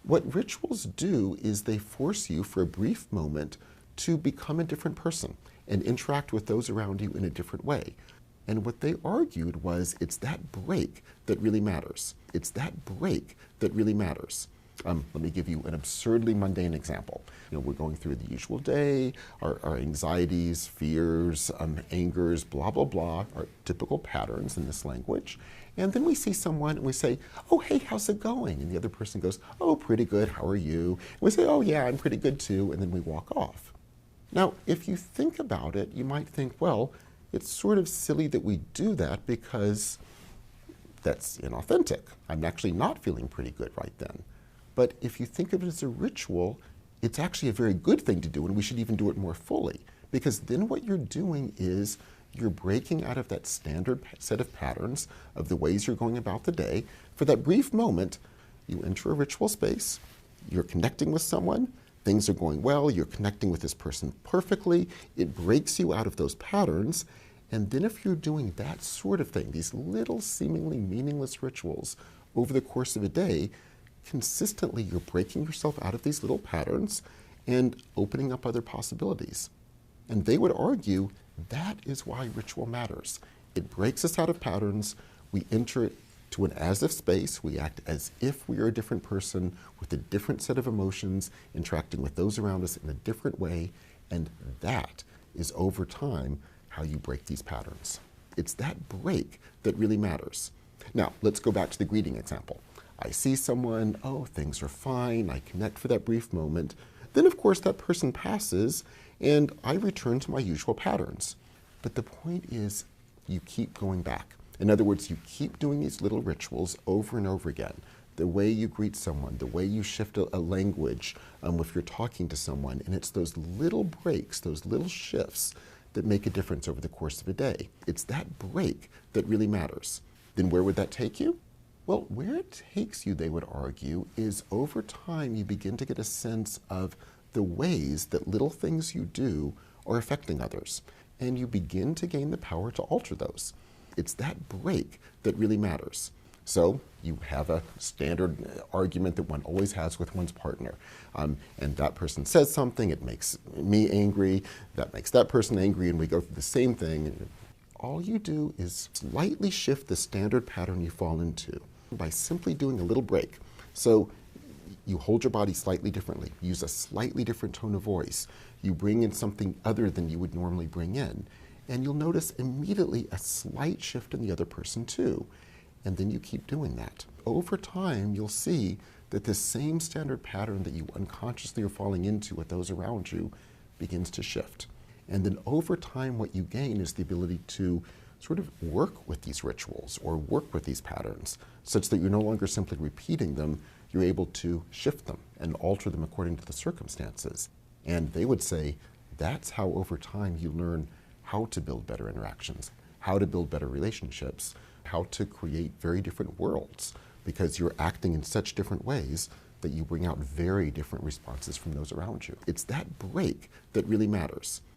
What rituals do is they force you for a brief moment to become a different person and interact with those around you in a different way. And what they argued was it's that break that really matters. It's that break that really matters. Let me give you an absurdly mundane example. We're going through the usual day, our anxieties, fears, angers, blah, blah, blah, are typical patterns in this language. And then we see someone and we say, oh, hey, how's it going? And the other person goes, oh, pretty good, how are you? And we say, oh, yeah, I'm pretty good too, and then we walk off. Now, if you think about it, you might think, well, it's sort of silly that we do that because that's inauthentic. I'm actually not feeling pretty good right then. But if you think of it as a ritual, it's actually a very good thing to do, and we should even do it more fully. Because then what you're doing is you're breaking out of that standard set of patterns of the ways you're going about the day. For that brief moment, you enter a ritual space, you're connecting with someone, things are going well, you're connecting with this person perfectly, it breaks you out of those patterns, and then if you're doing that sort of thing, these little seemingly meaningless rituals over the course of a day, consistently you're breaking yourself out of these little patterns and opening up other possibilities. And they would argue that is why ritual matters. It breaks us out of patterns, we enter to an as-if space, we act as if we are a different person with a different set of emotions, interacting with those around us in a different way, and that is over time how you break these patterns. It's that break that really matters. Now, let's go back to the greeting example. I see someone, oh, things are fine, I connect for that brief moment. Then, of course, that person passes, and I return to my usual patterns. But the point is, you keep going back. In other words, you keep doing these little rituals over and over again. The way you greet someone, the way you shift a language if you're talking to someone, and it's those little breaks, those little shifts that make a difference over the course of a day. It's that break that really matters. Then where would that take you? Well, where it takes you, they would argue, is over time you begin to get a sense of the ways that little things you do are affecting others. And you begin to gain the power to alter those. It's that break that really matters. So you have a standard argument that one always has with one's partner. And that person says something, it makes me angry, that makes that person angry, and we go through the same thing. All you do is slightly shift the standard pattern you fall into by simply doing a little break. So you hold your body slightly differently, use a slightly different tone of voice, you bring in something other than you would normally bring in, and you'll notice immediately a slight shift in the other person too. And then you keep doing that. Over time, you'll see that the same standard pattern that you unconsciously are falling into with those around you begins to shift. And then over time, what you gain is the ability to sort of work with these rituals or work with these patterns such that you're no longer simply repeating them, you're able to shift them and alter them according to the circumstances. And they would say that's how over time you learn how to build better interactions, how to build better relationships, how to create very different worlds, because you're acting in such different ways that you bring out very different responses from those around you. It's that break that really matters.